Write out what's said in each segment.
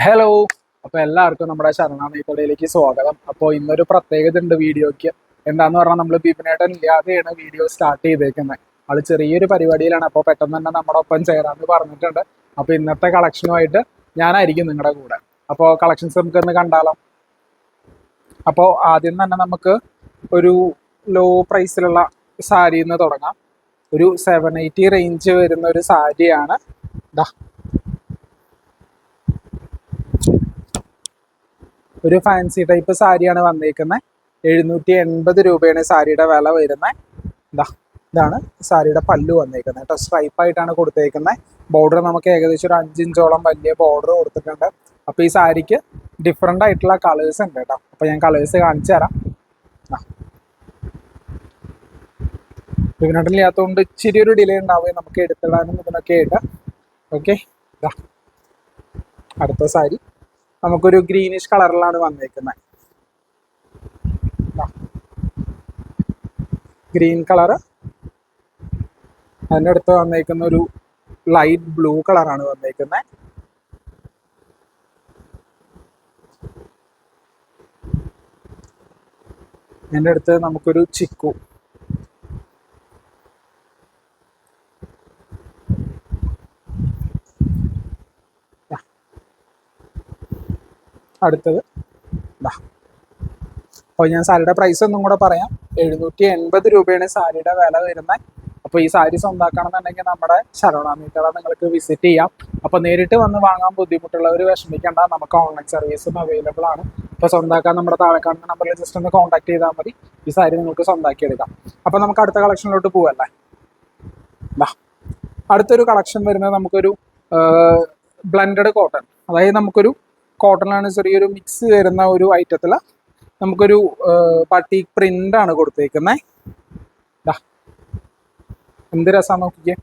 Hello. അപ്പൊ എല്ലാവർക്കും നമ്മുടെ ശരണാമേഖലയിലേക്ക് സ്വാഗതം. അപ്പോൾ ഇന്നൊരു പ്രത്യേകത ഉണ്ട് വീഡിയോക്ക്. എന്താന്ന് പറഞ്ഞാൽ നമ്മൾ ബിപിനേട്ടൻ ഇല്ലാതെയാണ് വീഡിയോ സ്റ്റാർട്ട് ചെയ്തേക്കുന്നത്. ആള് ചെറിയൊരു പരിപാടിയിലാണ്. അപ്പോൾ പെട്ടെന്ന് തന്നെ നമ്മുടെ ഒപ്പം ചേരാന്ന് പറഞ്ഞിട്ടുണ്ട്. അപ്പൊ ഇന്നത്തെ കളക്ഷനുമായിട്ട് ഞാനായിരിക്കും നിങ്ങളുടെ കൂടെ. അപ്പോൾ കളക്ഷൻസ് നമുക്ക് ഒന്ന് കണ്ടാലോ. അപ്പോൾ ആദ്യം തന്നെ നമുക്ക് ഒരു ലോ പ്രൈസിലുള്ള സാരിയിൽ നിന്ന് തുടങ്ങാം. ഒരു 780 റേഞ്ച് വരുന്ന ഒരു സാരിയാണ്. ഒരു ഫാൻസി ടൈപ്പ് സാരിയാണ് വന്നേക്കുന്നത്. 780 രൂപയാണ് സാരിയുടെ വില വരുന്നത്. ഇതാണ് സാരിയുടെ പല്ലു വന്നേക്കുന്നത് കേട്ടോ. സ്ട്രൈപ്പ് ആയിട്ടാണ് കൊടുത്തേക്കുന്നത്. ബോർഡർ നമുക്ക് ഏകദേശം ഒരു 5 ഇഞ്ചോളം വലിയ ബോർഡർ കൊടുത്തിട്ടുണ്ട്. അപ്പൊ ഈ സാരിക്ക് ഡിഫറെന്റ് ആയിട്ടുള്ള കളേഴ്സ് ഉണ്ട് കേട്ടോ. അപ്പൊ ഞാൻ കളേഴ്സ് കാണിച്ചു തരാം. ഇതിനകത്തില്ലാത്തതുകൊണ്ട് ഇച്ചിരി ഒരു ഡിലേ ഉണ്ടാവുകയും നമുക്ക് എടുത്തിടാനും ഇതിനൊക്കെ ആയിട്ട്. ഓക്കെ, അടുത്ത സാരി നമുക്കൊരു ഗ്രീനിഷ് കളറിലാണ് വന്നേക്കുന്നത്. Green colour. അതിൻ്റെ അടുത്ത് വന്നേക്കുന്ന ഒരു ലൈറ്റ് ബ്ലൂ കളറാണ് വന്നേക്കുന്നത്. അതിൻ്റെ അടുത്ത് നമുക്കൊരു ചിക്കു. അടുത്തത് അപ്പോൾ ഞാൻ സാരിയുടെ പ്രൈസ് ഒന്നും കൂടെ പറയാം. 780 രൂപയാണ് സാരിയുടെ വില വരുന്നത്. അപ്പോൾ ഈ സാരി സ്വന്താക്കണമെന്നുണ്ടെങ്കിൽ നമ്മുടെ ശരവണാമേഖല നിങ്ങൾക്ക് വിസിറ്റ് ചെയ്യാം. അപ്പോൾ നേരിട്ട് വന്ന് വാങ്ങാൻ ബുദ്ധിമുട്ടുള്ളവർ വിഷമിക്കേണ്ട, നമുക്ക് ഓൺലൈൻ സർവീസും അവൈലബിൾ ആണ്. അപ്പോൾ സ്വന്താക്കാൻ നമ്മുടെ താഴെ കാണുന്ന നമ്പറിൽ ജസ്റ്റ് ഒന്ന് കോൺടാക്ട് ചെയ്താൽ മതി. ഈ സാരി നിങ്ങൾക്ക് സ്വന്താക്കി എടുക്കാം. അപ്പോൾ നമുക്ക് അടുത്ത കളക്ഷനിലോട്ട് പോവല്ലേ. അടുത്തൊരു കളക്ഷൻ വരുന്നത് നമുക്കൊരു ബ്ലെൻഡഡ് കോട്ടൺ. അതായത് നമുക്കൊരു കോട്ടണിലാണ് ചെറിയൊരു മിക്സ് വരുന്ന ഒരു ഐറ്റത്തിൽ നമുക്കൊരു ബട്ടീക് പ്രിന്റ് ആണ് കൊടുത്തേക്കുന്നത്. എന്ത് രസമാണ് നോക്കിക്കേ.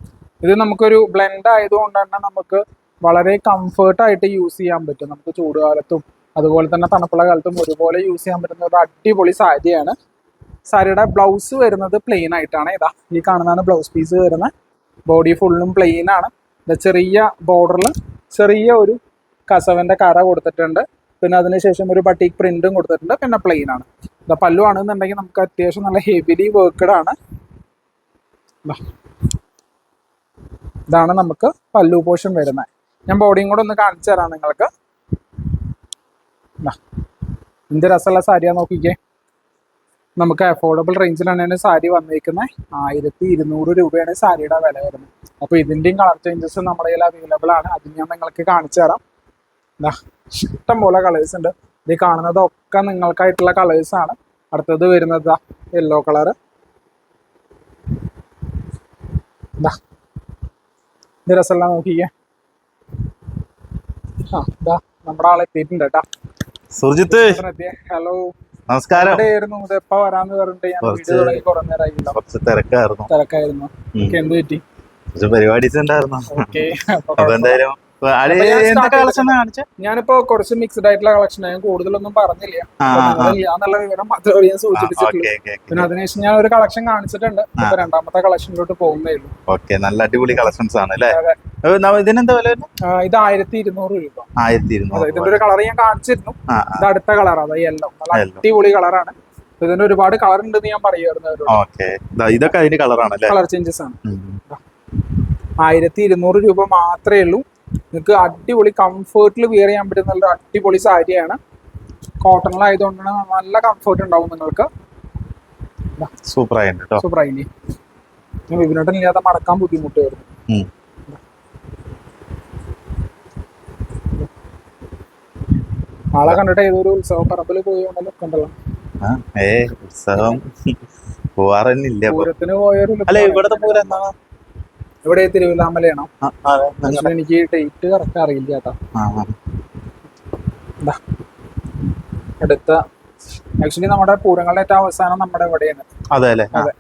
ഇത് നമുക്കൊരു ബ്ലെൻഡ് ആയതുകൊണ്ട് തന്നെ നമുക്ക് വളരെ കംഫർട്ടായിട്ട് യൂസ് ചെയ്യാൻ പറ്റും. നമുക്ക് ചൂടുകാലത്തും അതുപോലെ തന്നെ തണുപ്പുള്ള കാലത്തും ഒരുപോലെ യൂസ് ചെയ്യാൻ പറ്റുന്ന ഒരു അടിപൊളി സാരിയാണ്. സാരിയുടെ ബ്ലൗസ് വരുന്നത് പ്ലെയിൻ ആയിട്ടാണ്. ഈ കാണുന്നതാണ് ബ്ലൗസ് പീസ് വരുന്നത്. ബോഡി ഫുള്ളും പ്ലെയിൻ ആണ്. ചെറിയ ബോർഡറിൽ ചെറിയ ഒരു കസവിന്റെ കര കൊടുത്തിട്ടുണ്ട്. പിന്നെ അതിനുശേഷം ഒരു ബട്ടീക് പ്രിന്റും കൊടുത്തിട്ടുണ്ട്. പിന്നെ പ്ലെയിൻ ആണ്. പല്ലു ആണെന്നുണ്ടെങ്കിൽ നമുക്ക് അത്യാവശ്യം നല്ല ഹെവിലി വർക്ക്ഡ് ആണ്. ഇതാണ് നമുക്ക് പല്ലു പോർഷൻ വരുന്നത്. ഞാൻ ബോഡിയും കൂടെ ഒന്ന് കാണിച്ചു തരാം നിങ്ങൾക്ക്. എന്ത് രസമുള്ള സാരിയാ നോക്കിക്കേ. നമുക്ക് അഫോർഡബിൾ റേഞ്ചിലാണ് സാരി വന്നിരിക്കുന്നത്. 1200 രൂപയാണ് സാരിയുടെ വില വരുന്നത്. അപ്പോൾ ഇതിൻ്റെയും കളർ ചേഞ്ചസ് നമ്മുടെ കയ്യിൽ അവൈലബിൾ ആണ്. അത് ഞാൻ നിങ്ങൾക്ക് കാണിച്ചു തരാം. ഇഷ്ടം പോലെ കളേഴ്സ് ഉണ്ട്. ഇത് കാണുന്നതൊക്കെ നിങ്ങൾക്കായിട്ടുള്ള കളേഴ്സ് ആണ്. അടുത്തത് വരുന്നത് യെല്ലോ കളറ്. ഇത് രസമല്ല നോക്കിക്കേ. നമ്മുടെ ആളെ എത്തിയിട്ടുണ്ട് കേട്ടാ. സുർജിത്ത്, ഹലോ, നമസ്കാരം. എപ്പ വരാന്ന് പറഞ്ഞിട്ട് ഞാൻ വീഡിയോ തുടങ്ങി കുറെ നേരമായില്ല. കുറച്ച് തിരക്കായിരുന്നു. എന്ത് പറ്റി? പരിപാടീസ് ഉണ്ടായിരുന്നു. ഓക്കെ, എന്തായാലും ഞാനിപ്പോ കുറച്ച് മിക്സ്ഡ് ആയിട്ടുള്ള കളക്ഷൻ ഞാൻ കൂടുതലൊന്നും പറഞ്ഞില്ല. എന്നുള്ള വിവരം മാത്രമേ ഞാൻ സൂചിപ്പിച്ചിട്ടുള്ളൂ. പിന്നെ അതിനുശേഷം ഞാൻ ഒരു കളക്ഷൻ കാണിച്ചിട്ടുണ്ട്. ഇപ്പൊ രണ്ടാമത്തെ കളക്ഷനിലോട്ട് പോകുന്നേ ഉള്ളൂ. ഓക്കെ, നല്ല അടിപൊളി കളക്ഷൻസ് ആണ് അല്ലേ? ഇതിനെന്താ വില? ഇത് 1200 രൂപ. 1200. ഇതിന്റെ ഒരു കളർ ഞാൻ കാണിച്ചിരുന്നു. ഇത് അടുത്ത കളറാണ്. അത് യെല്ലോ. നല്ല അടിപൊളി കളറാണ്. ഇതിന്റെ ഒരുപാട് കളർ ഉണ്ടെന്ന് ഞാൻ പറയുമായിരുന്നു. ഇതൊക്കെ അതിന്റെ കളറാണ്, കളർ ചേഞ്ചസ് ആണ്. 1200 രൂപ മാത്രമേ ഉള്ളൂ. നിങ്ങൾക്ക് അടിപൊളി കംഫർട്ടിൽ വിയർ ചെയ്യാൻ പറ്റുന്ന നല്ലൊരു അടിപൊളി സാരിയാണ്. കോട്ടണിലായതുകൊണ്ടാണ് നല്ല കംഫർട്ട് ഉണ്ടാവും നിങ്ങൾക്ക്. സൂപ്പറായി. വിപിനേട്ടൻ ഇല്ലാതെ മടക്കാൻ ബുദ്ധിമുട്ടായിരുന്നു. ആളെ കണ്ടിട്ട് ഏതൊരു ഉത്സവ പറമ്പിൽ പോയോണ്ടല്ലോ കണ്ടല്ലോ. ഉത്സവം പോവാറില്ല. പൂരത്തിന് പോയൊരു ഇവിടത്തെ പൂരം എന്താണ്? ഇവിടെ തിരുവല്ലാമലയാണോ? എനിക്ക് ഡേറ്റ് കറക്റ്റ് അറിയില്ല ചേട്ടാ. അടുത്ത ആക്ച്വലി നമ്മുടെ പൂരങ്ങളുടെ ഏറ്റവും അവസാനം നമ്മുടെ ഇവിടെയാണ്. അതെ അല്ലേ? അതെ.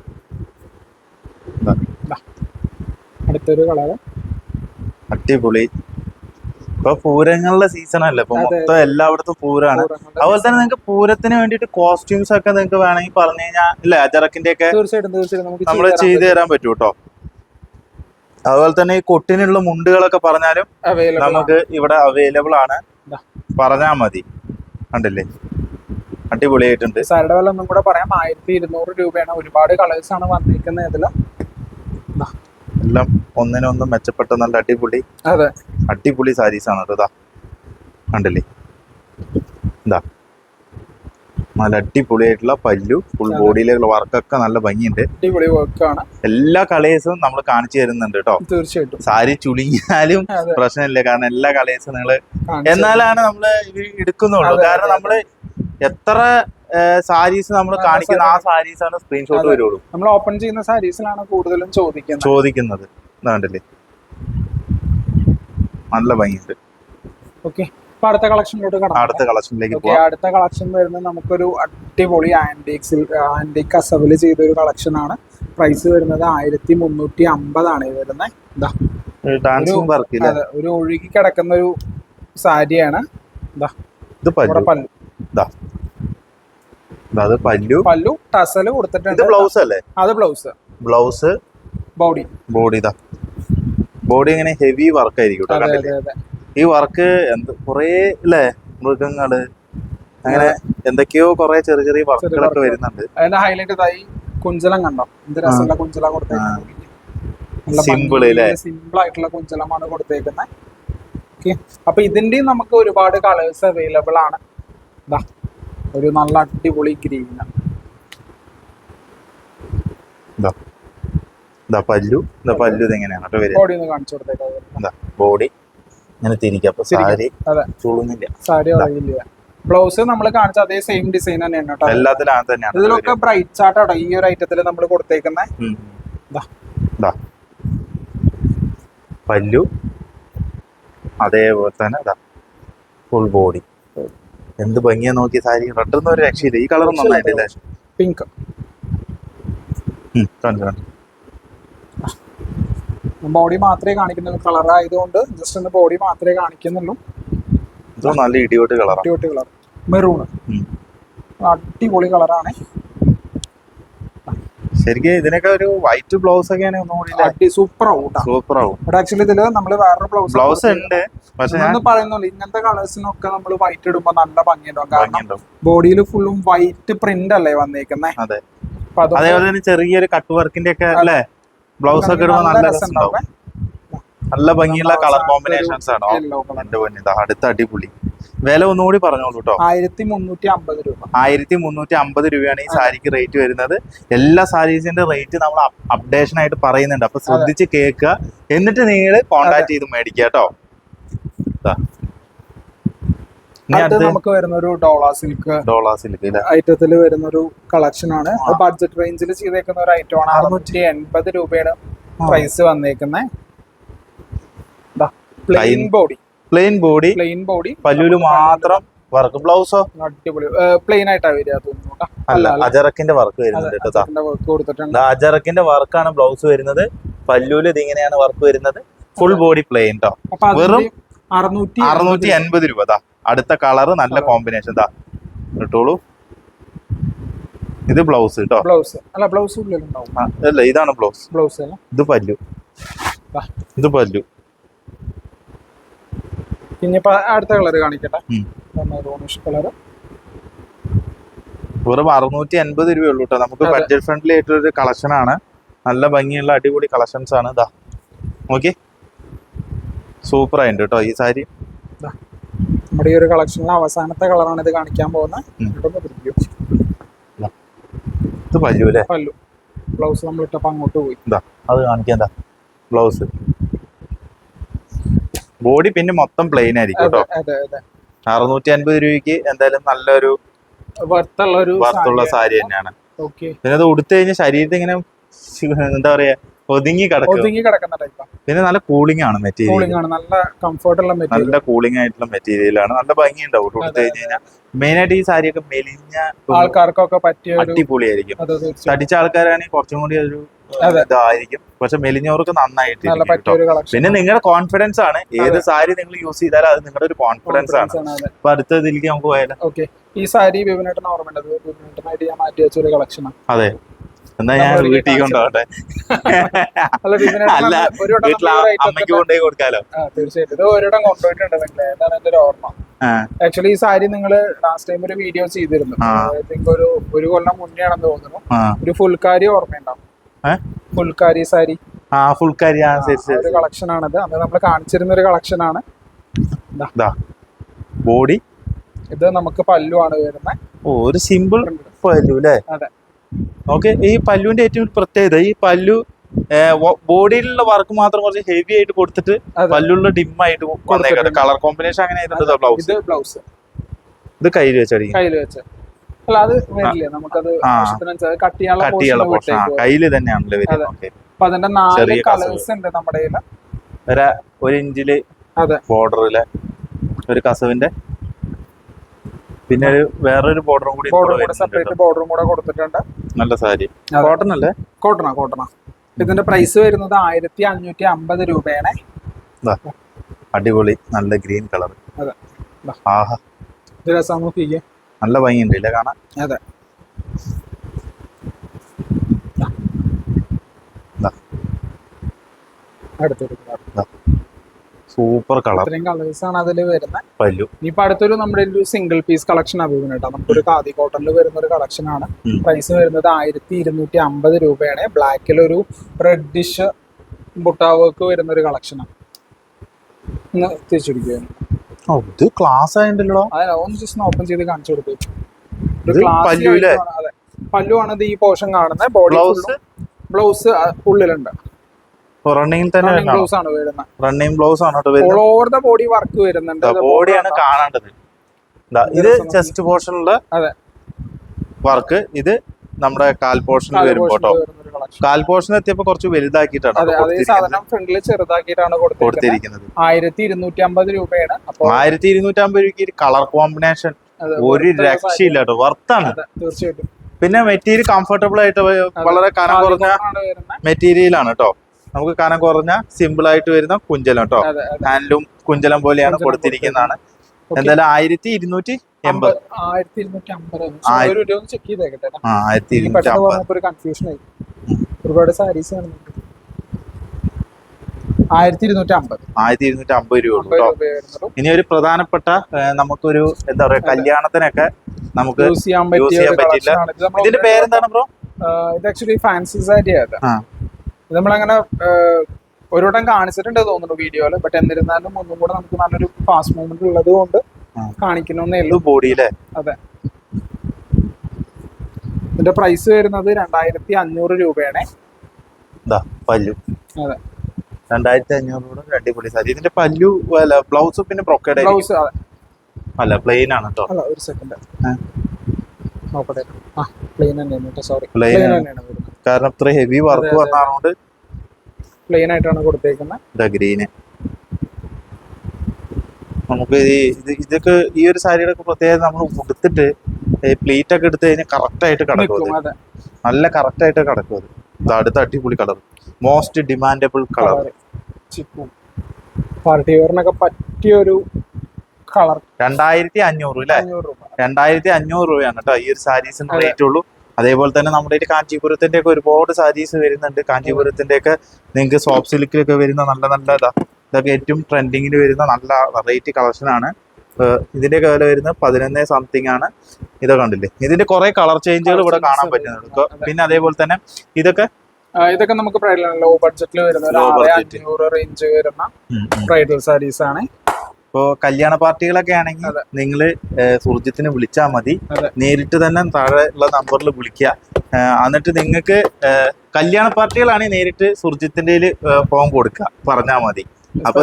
അടുത്തൊരു കളറ് അടിപൊളി. ഇപ്പൊ പൂരങ്ങളുടെ സീസൺ അല്ലേ? ഇപ്പൊ മൊത്തം എല്ലായിടത്തും പൂരാണ്. അതുപോലെ തന്നെ നിങ്ങൾക്ക് പൂരത്തിന് വേണ്ടിട്ട് കോസ്റ്റ്യൂംസ് ഒക്കെ നിങ്ങൾക്ക് വേണമെങ്കിൽ പറഞ്ഞു കഴിഞ്ഞാൽ ഇല്ല, അജറക്കിന്റെ ഒക്കെ നമ്മൾ ചെയ്തു തരാൻ പറ്റും കേട്ടോ. അതുപോലെ തന്നെ ഈ കൊട്ടിനുള്ള മുണ്ടുകളൊക്കെ പറഞ്ഞാലും നമുക്ക് ഇവിടെ അവൈലബിൾ ആണ്. പറഞ്ഞാ മതി. കണ്ടില്ലേ, അടിപൊളിയായിട്ടുണ്ട്. സാരിയുടെ വില ഒന്നും കൂടെ പറയാം, 1200 രൂപയാണ്. ഒരുപാട് കളേഴ്സ് ആണ് വന്നിരിക്കുന്നത് ഇതില്. എല്ലാം ഒന്നിനൊന്നും മെച്ചപ്പെട്ട നല്ല അതെ അടിപൊളി സാരീസ് ആണ് കേട്ടോ. ഇതാ കണ്ടില്ലേ, ഇതാ നല്ല അടിപൊളിയായിട്ടുള്ള പല്ലു, ഫുൾ ബോഡിയിലുള്ള വർക്കൊക്കെ നല്ല ഭംഗിയുണ്ട്. അടിപൊളി വർക്കാണ്. എല്ലാ കളേഴ്സും നമ്മൾ കാണിച്ചു തരുന്നുണ്ട് കേട്ടോ. തീർച്ചയായിട്ടും സാരി ചുളിഞ്ഞാലും പ്രശ്നമില്ല, കാരണം എല്ലാ കളേഴ്സും നിങ്ങള് എന്നാലാണ് നമ്മള് എടുക്കുന്നുള്ളൂ. കാരണം നമ്മള് എത്ര സാരീസ് നമ്മൾ കാണിക്കുന്ന ആ സാരീസ് ആണ് സ്ക്രീൻഷോട്ട് വരുള്ളൂ. നമ്മൾ ഓപ്പൺ ചെയ്യുന്ന സാരീസിലാണ് കൂടുതലും ചോദിക്കുന്നത്. കണ്ടില്ലേ, നല്ല ഭംഗിയുണ്ട്. ഓക്കെ, അടുത്ത കളക്ഷനിലേക്ക് പോകാം. അടുത്ത കളക്ഷൻ വരുന്നത് നമുക്കൊരു അടിപൊളി ആന്റിക് കസവില് ചെയ്തൊരു കളക്ഷൻ ആണ്. പ്രൈസ് വരുന്നത് 1350 ആണ് വരുന്നത്. ഒരു ഒഴുകി കിടക്കുന്ന ഒരു സാരിയാണ്. പല്ലു ടസല് കൊടുത്തിട്ടുണ്ട്. ബ്ലൗസ് അല്ലേ? അത് ബ്ലൗസ്. ബോഡി ഇങ്ങനെ ഹെവി വർക്ക് ആയിരിക്കും. ഈ വർക്ക് കൊറേ അല്ലേ, മൃഗങ്ങള് അങ്ങനെ എന്തൊക്കെയോ കൊറേ ചെറിയ ചെറിയ വർക്കുകളൊക്കെ വരുന്നുണ്ട്. അതിന്റെ ഹൈലൈറ്റ് ഇതായി കുഞ്ചലം കണ്ടോ, എന്ത് രസമുള്ള കുഞ്ചലം കൊടുത്തേക്കുന്നത്. സിമ്പിൾ ആയിട്ടുള്ള കുഞ്ചലമാണ് കൊടുത്തേക്കുന്നത്. ഓക്കെ, അപ്പൊ ഇതിന്റെയും നമുക്ക് ഒരുപാട് കളേഴ്സ് അവൈലബിൾ ആണ്. ഒരു നല്ല അടിപൊളി ഗ്രീൻ, പല്ലു ഇതെങ്ങനെയാണ് ബോഡി ഒന്ന് കാണിച്ചു കൊടുത്തേക്കാം. ബോഡി ഇങ്ങനെ തിരിക്കാം, സാരി അറിയില്ല. ബ്ലൗസ് നമ്മൾ കാണിച്ച അതേ സെയിം ഡിസൈൻ തന്നെയാണ് കേട്ടോ. എല്ലാത്തിലും തന്നെയാണ്. ഇതിലൊക്കെ ബ്രൈറ്റ് ചാർട്ടാണ് ഈ ഒരു ഐറ്റത്തിൽ നമ്മൾ കൊടുത്തേക്കുന്നത്. പല്ലു അതേപോലെ തന്നെ ഫുൾ ബോഡി. എന്ത് ഭംഗിയാ നോക്കി സാരി, റെഡൊന്നും ഒരു രക്ഷയില്ല. ഈ കളർ നന്നായിട്ടില്ലേ, പിങ്ക്. ബോഡി മാത്രമേ കാണിക്കുന്നുള്ളൂ, കളർ ആയതുകൊണ്ട് ജസ്റ്റ് ഒന്ന് ബോഡി മാത്രമേ കാണിക്കുന്നുള്ളൂ. നല്ല ഇടിയോട്ട് കളർ, മെറൂൺ, അടിപൊളി കളറാണ്. ശരിക്കും ഇതിനൊക്കെ ഒരു വൈറ്റ് ബ്ലൗസ് ഒക്കെയാണ് ഒന്നുകൂടി സൂപ്പർ ആവും. ആക്ച്വലി ഇതില് നമ്മള് വേറൊരു ബ്ലൗസ് ഉണ്ട്, പക്ഷെ പറയുന്നുള്ളൂ ഇങ്ങനത്തെ കളേഴ്സിനൊക്കെ നമ്മൾ വൈറ്റ് ഇടുമ്പോ നല്ല ഭംഗിയുണ്ടാവും. കാരണം ബോഡിയിൽ ഫുള്ളും വൈറ്റ് പ്രിന്റ് അല്ലേ വന്നേക്കുന്നേ. അതെ, അതേപോലെ തന്നെ ചെറിയൊരു കട്ട് വർക്കിന്റെ ഒക്കെ അല്ലേ ബ്ലൗസ് ഒക്കെ ഇടുമ്പോ നല്ല രസമുണ്ടാവും. നല്ല ഭംഗിയുള്ള കളർ കോമ്പിനേഷൻസ് ആണോ എന്റെ പൊന്നിത. അടുത്ത അടിപൊളി. വില ഒന്നുകൂടി പറഞ്ഞോളൂ കേട്ടോ. 1350 രൂപ. 1350 രൂപയാണ് ഈ സാരിക്ക് റേറ്റ് വരുന്നത്. എല്ലാ സാരീസിന്റെ റേറ്റ് നമ്മൾ അപ്ഡേഷൻ ആയിട്ട് പറയുന്നുണ്ട്, അപ്പൊ ശ്രദ്ധിച്ച് കേൾക്കുക, എന്നിട്ട് നിങ്ങൾ കോണ്ടാക്ട് ചെയ്ത് മേടിക്കുക കേട്ടോ. നമുക്ക് വരുന്ന ഒരു ഡോള സിൽക്ക് ഐറ്റത്തിൽ വരുന്ന ഒരു കളക്ഷൻ ആണ്. ബഡ്ജറ്റ് റേഞ്ചിൽ ചെയ്തേക്കുന്ന ഒരു ഐറ്റം ആണ്. 680 രൂപയുടെ പ്രൈസ് വന്നേക്കുന്നത്. പ്ലെയിൻ ബോഡി പല്ലുവില് മാത്രം വർക്ക്. ബ്ലൗസോ അടിപൊളി പ്ലെയിൻ ആയിട്ടാ വരിക തോന്നുന്നു. അല്ല, അജറക്കിന്റെ വർക്ക് വരുന്നുണ്ട്. അജറക്കിന്റെ വർക്കാണ് ബ്ലൗസ് വരുന്നത്. പല്ലുവില് ഇതിങ്ങനെയാണ് വർക്ക് വരുന്നത്. ഫുൾ ബോഡി പ്ലെയിൻ ട്ടോ. വെറും 680 രൂപ. അടുത്ത കളറ് നല്ല കോമ്പിനേഷൻ ഇട്ടോളൂ. ഇത് ബ്ലൗസ് കേട്ടോ. അല്ല, ഇതാണ് ബ്ലൗസ്. ഇത് പല്ലു. പിന്നെ അടുത്ത കളർ കാണിക്കട്ടെ. വെറും 680 രൂപയുള്ളൂ കേട്ടോ. നമുക്ക് ബഡ്ജറ്റ് ഫ്രണ്ട്ലി ആയിട്ടൊരു കളക്ഷൻ ആണ്. നല്ല ഭംഗിയുള്ള അടിപൊളി കളക്ഷൻസ് ആണ്. ഇതാ നോക്കി, സൂപ്പർ ആയിട്ടുണ്ട് കേട്ടോ ഈ സാരി. നമ്മുടെ ഈ ഒരു കളക്ഷനിലെ അവസാനത്തെ കളറാണ് ഇത് കാണിക്കാൻ പോകുന്നത്. ഇത് പല്ലു അല്ലേ? പല്ലു. ബ്ലൗസ് നമ്മൾ ഇട്ടപ്പോ അങ്ങോട്ട് പോയി. അത് കാണിക്കാൻ ബ്ലൗസ്. ബോഡി പിന്നെ മൊത്തം പ്ലെയിൻ ആയിരിക്കും കേട്ടോ. 650 രൂപയ്ക്ക് എന്തായാലും നല്ലൊരു വർത്തുള്ള സാരി തന്നെയാണ്. പിന്നെ അത് ഉടുത്തു കഴിഞ്ഞാൽ ശരീരത്തിൽ ഇങ്ങനെ എന്താ പറയാ ഒതുങ്ങി കിടക്കുന്ന ടൈപ്പാണ്. പിന്നെ നല്ല കൂളിംഗ് ആണ് മെറ്റീരിയൽ. നല്ല കൂളിംഗ് ആയിട്ടുള്ള മെറ്റീരിയലാണ്. നല്ല ഭംഗിയുണ്ടാവും ഉടുത്തു കഴിഞ്ഞ് കഴിഞ്ഞാൽ. മെയിൻ ആയിട്ട് ഈ സാരിയൊക്കെ മെലിഞ്ഞ ആൾക്കാർക്കൊക്കെ പറ്റിയ അടിപൊളിയായിരിക്കും. തടിച്ച ആൾക്കാരാണെങ്കിൽ കുറച്ചും കൂടി ഒരു ഇതായിരിക്കും, പക്ഷെ മെലിഞ്ഞവർക്ക് നന്നായിട്ട്. പിന്നെ നിങ്ങളുടെ കോൺഫിഡൻസ് ആണ്. ഏത് സാരി നിങ്ങൾ യൂസ് ചെയ്താലും അത് നിങ്ങളുടെ ഒരു കോൺഫിഡൻസ് ആണ്. അപ്പൊ അടുത്ത ഇതിലേക്ക് നമുക്ക് പോയാലോ. ഈ സാരി വിപിനേട്ടൻ ഓർമ്മയുണ്ട്, ഞാൻ മാറ്റി വെച്ച ഒരു കളക്ഷനാണ്. അതെ, എന്നാ ഞാൻ വീട്ടിൽ കൊണ്ടുപോകട്ടെ. അല്ല, വീട്ടിൽ അമ്മയ്ക്ക് കൊണ്ടുപോയി കൊടുക്കാലോ. തീർച്ചയായിട്ടും ഇത് ഒരിടം കൊണ്ടുപോയിട്ടുണ്ട്. എന്താണ് എന്റെ ഒരു ഓർമ്മ. ആക്ച്വലി ഈ സാരി നിങ്ങൾ ലാസ്റ്റ് ടൈം ഒരു വീഡിയോ ചെയ്തിരുന്നു. ഐ തിങ്ക് ഒരു കൊല്ലം മുന്നേ ആണെന്ന് തോന്നുന്നു. ഒരു ഫുൾക്കാരി ഓർമ്മയുണ്ടാവും, ഫുൾക്കാരി സാരി. ഫുൾക്കാരി ഒരു കളക്ഷൻ ആണത്. അത് നമ്മൾ കാണിച്ചിരുന്ന ഒരു കളക്ഷൻ ആണ്. ബോഡി ഇത് നമുക്ക് പല്ലു ആണ് വരുന്നത്. ഒരു സിമ്പിൾ പല്ലു അല്ലേ? അതെ. ഓക്കെ. ഈ പല്ലുവിന്റെ ഏറ്റവും പ്രത്യേകത ഈ പല്ലു ബോഡിയിലുള്ള വർക്ക് മാത്രം കുറച്ച് ഹെവി ആയിട്ട് കൊടുത്തിട്ട് പല്ലുള്ള ഡിം ആയിട്ട് വന്നേക്കട്ടെ. കളർ കോമ്പിനേഷൻ അങ്ങനെ ബ്ലൗസ് ഇത് കയ്യിൽ വെച്ചടിക്കും. കയ്യിൽ വെച്ച് അല്ല അത് വരില്ലേ നമുക്കത് കട്ട് ചെയ്യാനുള്ള പോർഷൻ കയ്യിൽ തന്നെയാണല്ലോ വരുന്നത്. അപ്പൊ അതിന്റെ 4 കളേഴ്സ് ഉണ്ട് നമ്മുടെ കയ്യില്. 1 ഇഞ്ചില് ബോർഡറിലെ ഒരു കസവിന്റെ പിന്നെ വേറൊരു ബോർഡറും കൂടി സെപ്പറേറ്റ് ബോർഡറും കൂടെ കൊടുത്തിട്ടുണ്ട്. നല്ല സാരി. കോട്ടൺ അല്ലേ? കോട്ടണ. ഇതിന്റെ പ്രൈസ് വരുന്നത് 1550 രൂപയാണ്. അടിപൊളി നല്ല ഗ്രീൻ കളർ. അതെ. ആഹാ, ഇത് രസം നോക്കിക്കേ, നല്ല ഭംഗിയുണ്ട് ഇല്ലേ കാണാൻ? അതെ. Super colour. ഇത്രയും കളേഴ്സ് ആണ് അതിൽ വരുന്നത്. പല്ലു ഇനിയിപ്പോ അടുത്തൊരു നമ്മുടെ ഒരു സിംഗിൾ പീസ് കളക്ഷൻ അഭിമുഖം കേട്ടോ. നമുക്കൊരു ഖാദി കോട്ടണിൽ വരുന്ന ഒരു കളക്ഷൻ ആണ്. പ്രൈസ് വരുന്നത് 1250 രൂപയാണ്. ബ്ലാക്കിൽ ഒരു റെഡിഷ് ബുട്ടാ വർക്ക് വരുന്ന ഒരു കളക്ഷനാണ്. ഒന്ന് തിരിച്ചുപിടിക്കുകയാണ്. ഇത് ക്ലാസ് ആയിട്ടുണ്ടല്ലോ. അതെ, ഒന്ന് ജസ്റ്റ് ഓപ്പൺ ചെയ്ത് കാണിച്ചു കൊടുത്തു. പല്ലു ആണ് ഇത് ഈ പോർഷൻ കാണുന്നത്. ബോഡി ബ്ലൗസ് ഉള്ളിലുണ്ട്. റണ്ണിംഗ് തന്നെ ബ്ലൗസ് ആണ് വരുന്നത്. റണ്ണിംഗ് ബ്ലൗസ് ആണ് all over the body work വരുന്നുണ്ട്. ബോഡിയാണ് കാണേണ്ടത്. ഇത് ചെസ്റ്റ് പോർഷനിലുള്ള വർക്ക്. ഇത് നമ്മുടെ കാൽ പോർഷനിൽ വരും കേട്ടോ. കാൽ പോർഷൻ എത്തിയപ്പോ കുറച്ച് വലുതാക്കിയിട്ടാണ് ചെറുതാക്കിയിട്ടാണ് കൊടുത്തിരിക്കുന്നത്. 1250 രൂപയാണ്. 1250 രൂപയ്ക്ക് കളർ കോമ്പിനേഷൻ ഒരു രക്ഷയില്ല കേട്ടോ. വർത്താണ് തീർച്ചയായിട്ടും. പിന്നെ മെറ്റീരിയൽ കംഫർട്ടബിൾ ആയിട്ട് വളരെ കനം കുറഞ്ഞ മെറ്റീരിയലാണ് കേട്ടോ. നമുക്ക് കനം കുറഞ്ഞ സിമ്പിൾ ആയിട്ട് വരുന്ന കുഞ്ചലം കേട്ടോ. ഹാൻഡ്ലൂം കുഞ്ചലം പോലെയാണ് കൊടുത്തിരിക്കുന്നതാണ്. എന്തായാലും 1280. ഒരുപാട് സാരീസ് 1250 രൂപ. ഇനി ഒരു പ്രധാനപ്പെട്ട നമുക്കൊരു എന്താ പറയാ കല്യാണത്തിനൊക്കെ നമുക്ക് യൂസ് ചെയ്യാൻ പറ്റില്ല. ഇതിന്റെ പേരെന്താണ് ബ്രോ? ഇത് ആക്ച്വലി ഫാൻസി സാരിയാണ്. നമ്മളങ്ങനെ ഒരു വട്ടം കാണിച്ചിട്ടുണ്ട് തോന്നുന്നു വീഡിയോയില്. ബട്ട് എന്നിരുന്നാലും ഒന്നും കൂടെ നമുക്ക് നല്ലൊരു ഫാസ്റ്റ് മൂവ്മെന്റ് ഉള്ളത് കൊണ്ട് കാണിക്കണമെന്നേ ഉള്ളൂ. ബോഡിയിലെ അതെ. ഇതിന്റെ പ്രൈസ് വരുന്നത് 2500 രൂപയാണ്. പല്ലു. അതെ, 2500 അടിപൊളി സാരി. ഇതിന്റെ പല്ലു അല്ല ബ്ലൗസ് പിന്നെ ബ്രോക്കേഡ് ബ്ലൗസ് അല്ല പ്ലെയിൻ ആണ് കേട്ടോ. അല്ല ഒരു സെക്കൻഡ് നോക്കട്ടെ. പ്ലെയിൻ തന്നെയാണ്. സോറി, പ്ലെയിൻ തന്നെയാണ്. കാരണം ഇത്ര ഹെവി വർക്ക് വന്നതുകൊണ്ട് പ്ലെയിൻ ആയിട്ടാണ് കൊടുത്തേക്കുന്നത്. ഗ്രീന് നമുക്ക് ഇതൊക്കെ ഈ ഒരു സാരിയുടെ ഒക്കെ പ്രത്യേകത നമ്മൾ കൊടുത്തിട്ട് പ്ലീറ്റ് ഒക്കെ എടുത്ത് കഴിഞ്ഞാൽ കറക്റ്റ് ആയിട്ട് കിടക്കും. നല്ല കറക്റ്റ് ആയിട്ട് കിടക്കും. അത് അടുത്ത അടിപൊളി colour, most demandable colour. Party വെയറിനൊക്കെ പറ്റിയൊരു കളർ. 2500 അല്ലേ? 2500 രൂപയാണ് കേട്ടോ ഈ ഒരു സാരീസിന് റേറ്റ് ഉള്ളൂ. അതേപോലെ തന്നെ നമ്മുടെ കാഞ്ചീപുരത്തിന്റെ ഒക്കെ ഒരുപാട് സാരീസ് വരുന്നുണ്ട്. കാഞ്ചീപുരത്തിന്റെ ഒക്കെ നിങ്ങൾക്ക് സോഫ്റ്റ് സിൽക്കിലൊക്കെ വരുന്ന നല്ല നല്ല ഇതൊക്കെ ഏറ്റവും ട്രെൻഡിങ്ങിൽ വരുന്ന നല്ല വെറൈറ്റി കളക്ഷൻ ആണ്. ഇതിന്റെ ഒക്കെ വില വരുന്നത് 11 സംതിങ് ആണ്. ഇതൊക്കെ കണ്ടില്ലേ? ഇതിന്റെ കുറെ കളർ ചേഞ്ചുകൾ ഇവിടെ കാണാൻ പറ്റുന്നുണ്ട്. പിന്നെ അതേപോലെ തന്നെ ഇതൊക്കെ നമുക്ക് ലോ ബഡ്ജറ്റിൽ വരുന്ന 500 റേഞ്ച് വരുന്ന ബ്രൈഡൽ സാരീസ് ആണ്. ഇപ്പോ കല്യാണ പാർട്ടികളൊക്കെ ആണെങ്കിൽ നിങ്ങൾ സുർജിത്തിനെ വിളിച്ചാൽ മതി. നേരിട്ട് തന്നെ താഴെ ഉള്ള നമ്പറിൽ വിളിക്കുക. എന്നിട്ട് നിങ്ങൾക്ക് കല്യാണ പാർട്ടികളാണെങ്കിൽ നേരിട്ട് സുർജിത്തിന്റെ ഫോം കൊടുക്കുക, പറഞ്ഞാൽ മതി. അപ്പൊ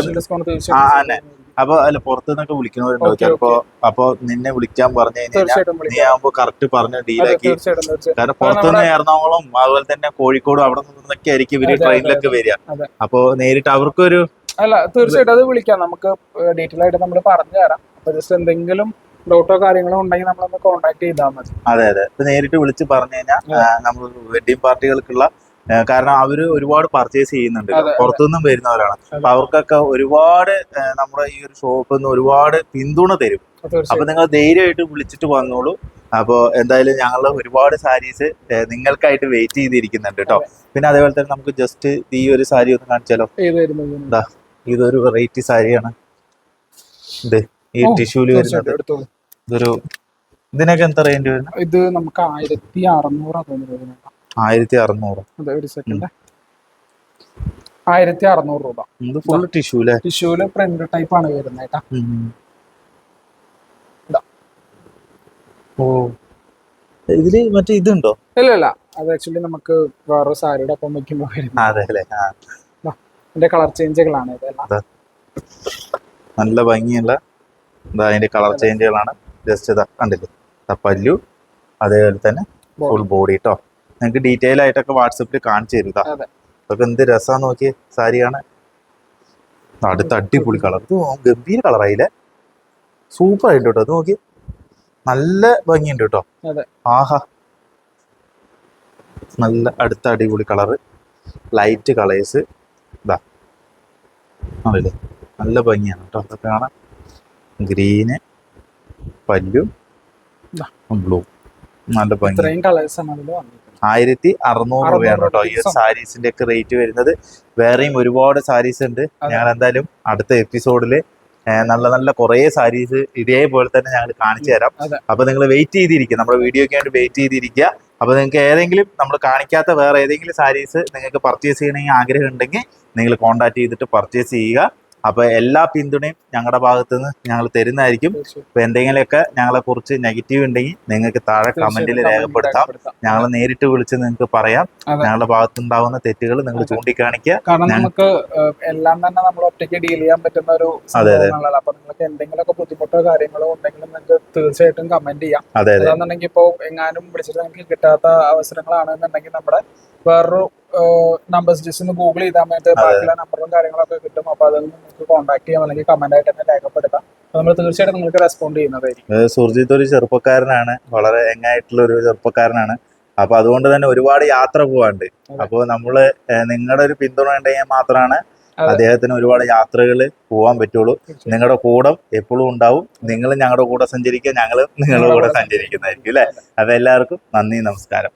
അപ്പൊ അല്ല പുറത്തുനിന്നൊക്കെ വിളിക്കണവരുണ്ടോ ചിലപ്പോ. അപ്പൊ നിന്നെ വിളിക്കാൻ പറഞ്ഞു കഴിഞ്ഞാൽ നീ ആകുമ്പോ കറക്റ്റ് പറഞ്ഞ് ഡീലാക്കി. കാരണം പുറത്തുനിന്ന് എറണാകുളം അതുപോലെ തന്നെ കോഴിക്കോടും അവിടെ നിന്നൊക്കെ ആയിരിക്കും ഇവര് ട്രെയിനിലൊക്കെ വരിക. അപ്പൊ നേരിട്ട് അവർക്കൊരു അല്ല തീർച്ചയായിട്ടും അത് വിളിക്കാം. നമുക്ക് ഡീറ്റെയിൽ ആയിട്ട് നമ്മൾ പറഞ്ഞു തരാം. അപ്പൊ ജസ്റ്റ് എന്തെങ്കിലും ഡൗട്ടോ കാര്യങ്ങളോ ഉണ്ടെങ്കിൽ നമ്മളൊന്ന് കോൺടാക്ട് ചെയ്താൽ മതി. അതെ അതെ. ഇപ്പൊ നേരിട്ട് വിളിച്ച് പറഞ്ഞു കഴിഞ്ഞാൽ നമ്മൾ വെഡിങ് പാർട്ടികൾക്കുള്ള, കാരണം അവര് ഒരുപാട് പർച്ചേസ് ചെയ്യുന്നുണ്ട്, പുറത്തുനിന്നും വരുന്നവരാണ്. അപ്പൊ അവർക്കൊക്കെ ഒരുപാട് നമ്മുടെ ഈ ഒരു ഷോപ്പിൽ നിന്ന് ഒരുപാട് പിന്തുണ തരും. അപ്പൊ നിങ്ങൾ ധൈര്യമായിട്ട് വിളിച്ചിട്ട് വന്നോളൂ. അപ്പൊ എന്തായാലും ഞങ്ങൾ ഒരുപാട് സാരീസ് നിങ്ങൾക്കായിട്ട് വെയിറ്റ് ചെയ്തിരിക്കുന്നുണ്ട് കേട്ടോ. പിന്നെ അതേപോലെ തന്നെ നമുക്ക് ജസ്റ്റ് ഈ ഒരു സാരി ഒന്ന് കാണിച്ചാലോ? ഇതൊരു വെറൈറ്റി സാരിയാണ്. ഇത് ഈ ടിഷ്യൂല് വരുന്നത്. എടുത്തോളൂ. ഇതൊരു ഇതിനൊക്കെ എന്താ റേഞ്ച് വരുന്നത്? ഇത് നമുക്ക് 1600 തോന്നുന്നു. 1600. അതെ, ഒരു സെക്കൻഡ്. 1600 രൂപ. ഇത് ഫുൾ ടിഷ്യൂ അല്ലേ? ടിഷ്യൂല് പ്രിന്റ് ടൈപ്പ് ആണ് വരുന്നത് കേട്ടാ. ഓ, ഇതില് മറ്റേ ഇതുണ്ടോ? ഇല്ല, അത് ആക്ച്വലി നമുക്ക് വേറെ സാരിയുടെ ഒപ്പം വെക്കുമ്പോ വരുന്നത്. അതെ അല്ലേ? ഇതിന്റെ കളർ ചേഞ്ചുകളാണ് ഇതെല്ലാം. നല്ല ഭംഗിയുള്ള അതിന്റെ കളർ ചേഞ്ചുകളാണ്. ജസ്റ്റ് ഇതാ കണ്ടില്ലേ, പല്ലു അതേപോലെ തന്നെ ഫുൾ ബോഡി കേട്ടോ. നിങ്ങൾക്ക് ഡീറ്റെയിൽ ആയിട്ടൊക്കെ വാട്സപ്പിൽ കാണിച്ചു തരുതാ. അതൊക്കെ എന്ത് രസാന്ന് നോക്കിയേ സാരിയാണ്. അടുത്ത അടിപൊളി കളർ, ഇത് ഗംഭീര കളറായില്ലേ, സൂപ്പർ ആയിട്ട് കേട്ടോ. അത് നോക്കി, നല്ല ഭംഗിയുണ്ട് കേട്ടോ. ആഹാ, നല്ല അടുത്ത അടിപൊളി കളറ്, ലൈറ്റ് കളേഴ്സ് ഇതാ ആണല്ലേ, നല്ല ഭംഗിയാണ് കേട്ടോ. അതൊക്കെ കാണാം. ഗ്രീന്, പല്ലു, ബ്ലൂ, നല്ല ഭംഗി. 1600 രൂപയാണ് കേട്ടോ ഈ സാരീസിന്റെ ഒക്കെ റേറ്റ് വരുന്നത്. വേറെയും ഒരുപാട് സാരീസ് ഉണ്ട്. ഞങ്ങൾ എന്തായാലും അടുത്ത എപ്പിസോഡില് നല്ല നല്ല കുറെ സാരീസ് ഇതേപോലെ തന്നെ ഞങ്ങൾ കാണിച്ചു തരാം. അപ്പൊ നിങ്ങൾ വെയിറ്റ് ചെയ്തിരിക്കുക, നമ്മുടെ വീഡിയോയ്ക്ക് വേണ്ടി വെയിറ്റ് ചെയ്തിരിക്കുക. അപ്പൊ നിങ്ങൾക്ക് ഏതെങ്കിലും നമ്മൾ കാണിക്കാത്ത വേറെ ഏതെങ്കിലും സാരീസ് നിങ്ങൾക്ക് പർച്ചേസ് ചെയ്യണമെങ്കിൽ ആഗ്രഹം ഉണ്ടെങ്കിൽ നിങ്ങൾ കോൺടാക്ട് ചെയ്തിട്ട് പർച്ചേസ് ചെയ്യുക. അപ്പൊ എല്ലാ പിന്തുണയും ഞങ്ങളുടെ ഭാഗത്തു നിന്ന് ഞങ്ങൾ തരുന്നതായിരിക്കും. ഇപ്പൊ എന്തെങ്കിലുമൊക്കെ ഞങ്ങളെ കുറിച്ച് നെഗറ്റീവ് ഉണ്ടെങ്കിൽ നിങ്ങൾക്ക് താഴെ കമന്റിൽ രേഖപ്പെടുത്താം. ഞങ്ങൾ നേരിട്ട് വിളിച്ച് നിങ്ങൾക്ക് പറയാം. ഞങ്ങളുടെ ഭാഗത്തുണ്ടാവുന്ന തെറ്റുകൾ നിങ്ങൾ ചൂണ്ടിക്കാണിക്കുക. കാരണം നമുക്ക് എല്ലാം തന്നെ നമ്മൾ ഒറ്റയ്ക്ക് ഡീൽ ചെയ്യാൻ പറ്റുന്ന ഒരു സംഭവങ്ങളല്ല. അപ്പൊ നിങ്ങൾക്ക് എന്തെങ്കിലുമൊക്കെ ബുദ്ധിമുട്ടോ കാര്യങ്ങളോ ഉണ്ടെങ്കിൽ നിങ്ങൾക്ക് തീർച്ചയായിട്ടും കമന്റ് ചെയ്യാം. അതാണെന്നുണ്ടെങ്കിൽ ഇപ്പൊ എങ്ങാനും വിളിച്ചിട്ട് നമുക്ക് കിട്ടാത്ത അവസരങ്ങളാണെന്നുണ്ടെങ്കിൽ നമ്മുടെ വേറൊരു നമ്പേഴ്സ് ജസ്റ്റ് ഒന്ന് ഗൂഗിൾ ചെയ്താൽ മതി, ബാക്കിയുള്ള നമ്പറും കാര്യങ്ങളൊക്കെ കിട്ടും. അപ്പൊ അതൊന്നും നിങ്ങൾക്ക് കോൺടാക്ട് ചെയ്യാം, അല്ലെങ്കിൽ കമന്റ് ആയിട്ട് തന്നെ രേഖപ്പെടുത്താം. നമ്മൾ തീർച്ചയായിട്ടും നിങ്ങൾക്ക് റെസ്പോണ്ട് ചെയ്യുന്നതായിരിക്കും. സുർജിത്ത് ഒരു ചെറുപ്പക്കാരനാണ്, വളരെ യങ്ങായിട്ടുള്ള ഒരു ചെറുപ്പക്കാരനാണ്. അപ്പൊ അതുകൊണ്ട് തന്നെ ഒരുപാട് യാത്ര പോവാണ്ട്. അപ്പൊ നമ്മള് നിങ്ങളുടെ ഒരു പിന്തുണ ഉണ്ടെങ്കിൽ മാത്രമാണ് അദ്ദേഹത്തിന് ഒരുപാട് യാത്രകൾ പോകാൻ പറ്റുള്ളൂ. നിങ്ങളുടെ കൂടെ എപ്പോഴും ഉണ്ടാവും. നിങ്ങൾ ഞങ്ങളുടെ കൂടെ സഞ്ചരിക്കുക, ഞങ്ങളും നിങ്ങളുടെ കൂടെ സഞ്ചരിക്കുന്നതായിരിക്കും അല്ലെ. അപ്പൊ എല്ലാവർക്കും നന്ദി, നമസ്കാരം.